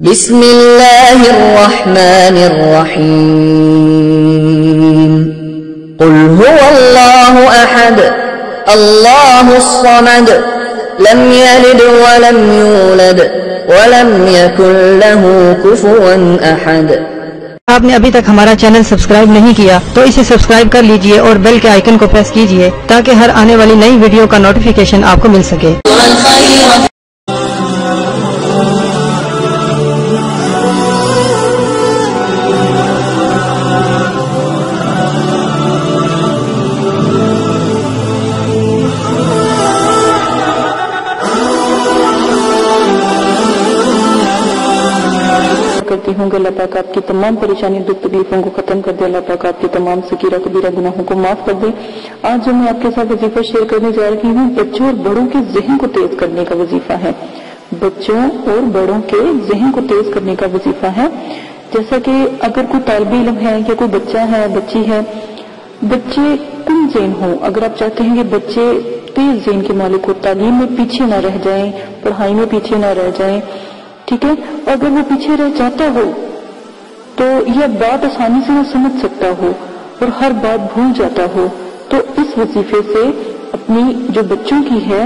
بسم اللہ الرحمن الرحیم قل هو اللہ احد اللہ الصمد لم یلد ولم یولد ولم یکن له کفوا احد۔ آپ نے ابھی تک ہمارا چینل سبسکرائب نہیں کیا تو اسے سبسکرائب کر لیجئے اور بیل کے آئیکن کو پریس کیجئے تاکہ ہر آنے والی نئی ویڈیو کا نوٹیفیکیشن آپ کو مل سکے۔ کرتی ہوں کہ اللہ پاک آپ کی تمام پریشانی دکھ تکلیفوں کو ختم کر دے، اللہ پاک آپ کی تمام سکیرہ کبیرہ گناہوں کو معاف کر دے۔ آج جو میں آپ کے ساتھ وظیفہ شیئر کرنے جا رہی ہوں بچوں اور بڑوں کے ذہن کو تیز کرنے کا وظیفہ ہے۔ بچوں اور بڑوں کے ذہن کو تیز کرنے کا وظیفہ ہے۔ جیسا کہ اگر کوئی طالب علم ہے یا کوئی بچہ ہے بچی ہے، بچے کم ذہن ہو، اگر آپ چاہتے ہیں کہ بچے تیز ذہن کے مالک ہو، تعلیم میں پیچھے نہ رہ جائیں، پڑھائی میں پیچھے نہ رہ جائیں، ٹھیک ہے، اگر وہ پیچھے رہ جاتا ہو تو یہ بات آسانی سے نہ سمجھ سکتا ہو اور ہر بات بھول جاتا ہو، تو اس وظیفے سے اپنی جو بچوں کی ہے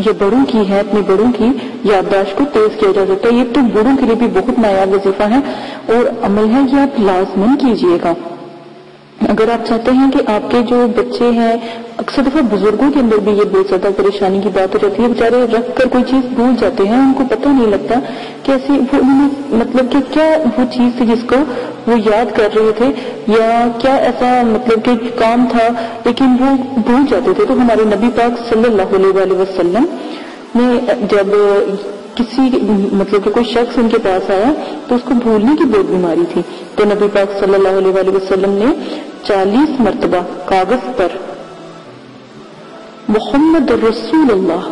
یا بڑوں کی ہے، اپنے بڑوں کی یادداشت کو تیز کیا جا سکتا ہے۔ یہ تو بڑوں کے لیے بھی بہت نایاب وظیفہ ہے اور عمل ہے، یہ آپ لازماً کیجئے گا۔ اگر آپ چاہتے ہیں کہ آپ کے جو بچے ہیں، اکثر دفعہ بزرگوں کے اندر بھی یہ بہت زیادہ پریشانی کی بات ہو جاتی ہے، بیچارے رکھ کر کوئی چیز بھول جاتے ہیں، ان کو پتہ نہیں لگتا کہ ایسی مطلب کہ کیا وہ چیز تھی جس کو وہ یاد کر رہے تھے یا کیا ایسا مطلب کہ کام تھا لیکن وہ بھول جاتے تھے۔ تو ہمارے نبی پاک صلی اللہ علیہ وسلم نے جب کسی مطلب کہ کوئی شخص ان کے پاس آیا تو اس کو بھولنے کی بہت بیماری تھی، تو نبی پاک صلی اللہ علیہ وسلم نے 40 مرتبہ کاغذ پر محمد رسول اللہ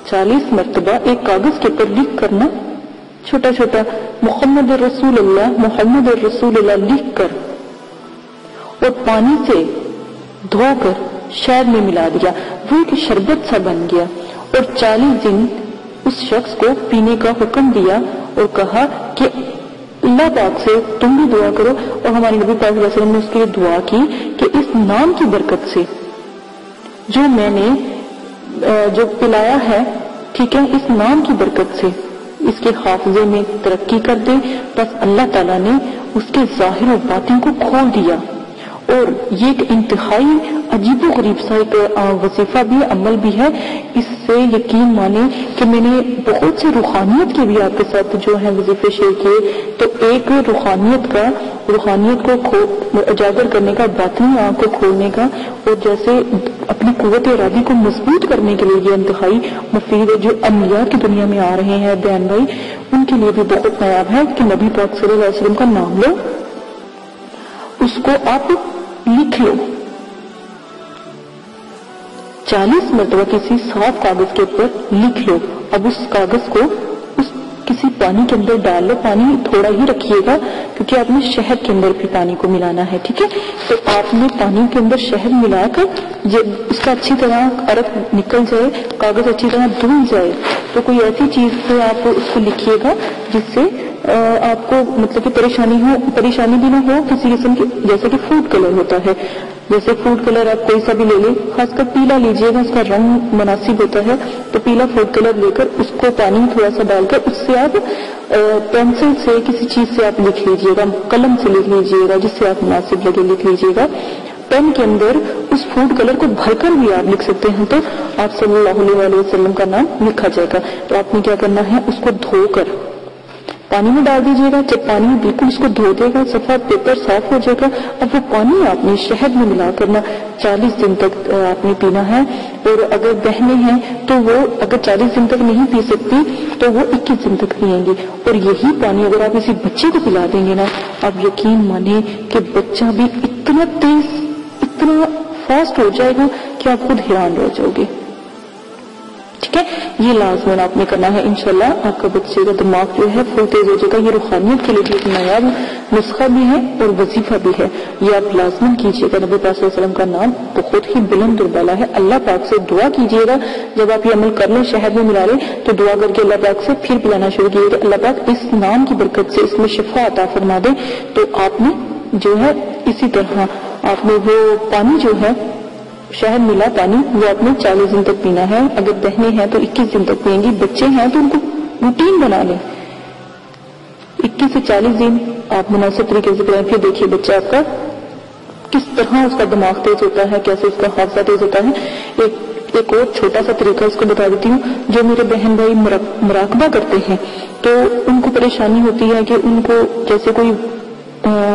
40 مرتبہ ایک کاغذ کے اوپر لکھ کرنا، چھوٹا چھوٹا محمد رسول اللہ لکھ کر اور پانی سے دھو کر شہد میں ملا دیا، وہ ایک شربت سا بن گیا، اور 40 دن اس شخص کو پینے کا حکم دیا اور کہا کہ اللہ پاک سے تم بھی دعا کرو، اور ہمارے نبی پاک صلی اللہ علیہ وسلم نے اس کے لیے دعا کی کہ اس نام کی برکت سے جو میں نے جو پلایا ہے، ٹھیک ہے، اس نام کی برکت سے اس کے حافظے میں ترقی کر دے۔ بس اللہ تعالیٰ نے اس کے ظاہر و باطن کو کھول دیا، اور یہ ایک انتہائی عجیب و غریب سا ایک وظیفہ بھی عمل بھی ہے۔ اس سے یقین مانے کہ میں نے بہت سے روحانیت کے بھی آپ کے ساتھ جو ہے وظیفے شیئر کیے، تو ایک روحانیت کو اجاگر کرنے کا، باطنی آنکھ کو کھولنے کا، اور جیسے اپنی قوت ارادی کو مضبوط کرنے کے لیے یہ انتہائی مفید ہے۔ جو انبیاء کی دنیا میں آ رہے ہیں بیان بھائی، ان کے لیے بھی بہت نایاب ہے کہ نبی پاک صلی اللہ علیہ وسلم کا نام لو، اس کو آپ لکھ لو 40 مرتبہ کسی صاف کاغذ کے اوپر لکھ لو۔ اب اس کاغذ کو کسی پانی کے اندر ڈال لو، پانی تھوڑا ہی رکھیے گا کیونکہ آپ نے شہد کے اندر بھی پانی کو ملانا ہے، ٹھیک ہے، تو آپ نے پانی کے اندر شہد ملا کر جب اس کا اچھی طرح عرق نکل جائے، کاغذ اچھی طرح دھل جائے، تو کوئی ایسی چیز سے آپ اس کو لکھیے گا جس سے آپ کو مطلب کہ پریشانی بھی نہ ہو کسی قسم کی، جیسے کہ فوڈ کلر ہوتا ہے، جیسے فوڈ کلر آپ کوئی سا بھی لے لیں، خاص کر پیلا لیجئے گا، اس کا رنگ مناسب ہوتا ہے، تو پیلا فوڈ کلر لے کر اس کو پانی تھوڑا سا ڈال کر اس سے آپ پینسل سے کسی چیز سے آپ لکھ لیجئے گا، قلم سے لکھ لیجئے گا، جس سے آپ مناسب لگے لکھ لیجئے گا۔ پین کے اندر اس فوڈ کلر کو بھر کر بھی آپ لکھ سکتے ہیں، تو آپ صلی اللہ علیہ وسلم کا نام لکھا جائے گا۔ تو آپ نے کیا کرنا ہے، اس کو دھو کر پانی میں ڈال دیجیے گا، جب پانی میں بالکل اس کو دھو دے گا، صفحہ پیپر صاف ہو جائے گا، اب وہ پانی آپ نے شہد میں ملا کرنا 40 دن تک آپ نے پینا ہے، اور اگر بہنیں ہیں تو وہ اگر 40 دن تک نہیں پی سکتی تو وہ 21 دن تک پیئیں گی، اور یہی پانی اگر آپ کسی بچے کو پلا دیں گے نا، آپ یقین مانیں کہ بچہ بھی اتنا تیز اتنا فاسٹ ہو جائے گا کہ آپ خود حیران رہ جاؤ گے، ٹھیک ہے، یہ لازمن آپ نے کرنا ہے. انشاءاللہ آپ کا بچے کا دماغ جو ہے فل تیز ہو جائے گا. یہ روحانیت کے لیے بھی ایک نایاب نسخہ بھی ہے اور وظیفہ بھی ہے. یہ آپ لازمن کیجیے گا. نبی پاک صلی اللہ علیہ وسلم کا نام بہت ہی بلند اور بالا ہے. اللہ پاک سے دعا کیجیے گا. جب آپ یہ عمل کر لیں، شہد میں ملا لیں، تو دعا کر کے اللہ پاک سے پھر پلانا شروع کیجیے گا. اللہ پاک اس نام کی برکت سے اس میں شفا عطا فرما دے. تو آپ نے جو ہے اسی طرح آپ نے وہ پانی جو ہے شہد ملا پانی، وہ آپ نے 40 دن تک پینا ہے. اگر بہنیں ہیں تو 21 دن تک پئیں گی. بچے ہیں تو ان کو روٹین بنا لیں. 21 سے 40 دن آپ مناسب طریقے سے کریں. پھر دیکھیے بچہ آپ کا کس طرح اس کا دماغ تیز ہوتا ہے، کیسے اس کا حافظہ تیز ہوتا ہے. ایک اور چھوٹا سا طریقہ اس کو بتا دیتی ہوں. جو میرے بہن بھائی مراقبہ کرتے ہیں تو ان کو پریشانی ہوتی ہے کہ ان کو جیسے کوئی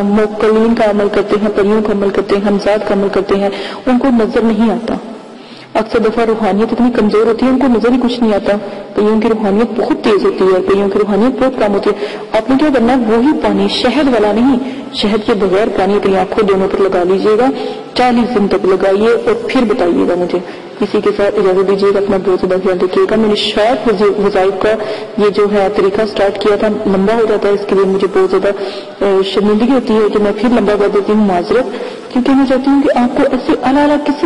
موکلین کا عمل کرتے ہیں، پریوں کا عمل کرتے ہیں، ہمزاد کا عمل کرتے ہیں، ان کو نظر نہیں آتا. اکثر دفعہ روحانیت اتنی کمزور ہوتی ہے ان کو نظر ہی کچھ نہیں آتا. کئیوں کی روحانیت بہت تیز ہوتی ہے، کئیوں کی روحانیت بہت کم ہوتی ہے. آپ نے کیا کرنا ہے، وہی پانی شہد والا نہیں، شہد کے بغیر پانی اپنی آنکھوں دونوں پر لگا لیجیے گا. 40 دن تک لگائیے اور پھر بتائیے گا مجھے. اسی کے ساتھ اجازت دیجیے گا. اپنا بہت زیادہ خیال رکھیے گا. میں نے شارٹ وظائف کا یہ جو ہے طریقہ سٹارٹ کیا تھا، لمبا ہو جاتا ہے، اس کے لیے مجھے بہت زیادہ شرمندگی ہوتی ہے کہ میں پھر لمبا کر دیتی ہوں. معذرت، کیونکہ میں چاہتی ہوں کہ آپ کو ایسے اعلیٰ قسم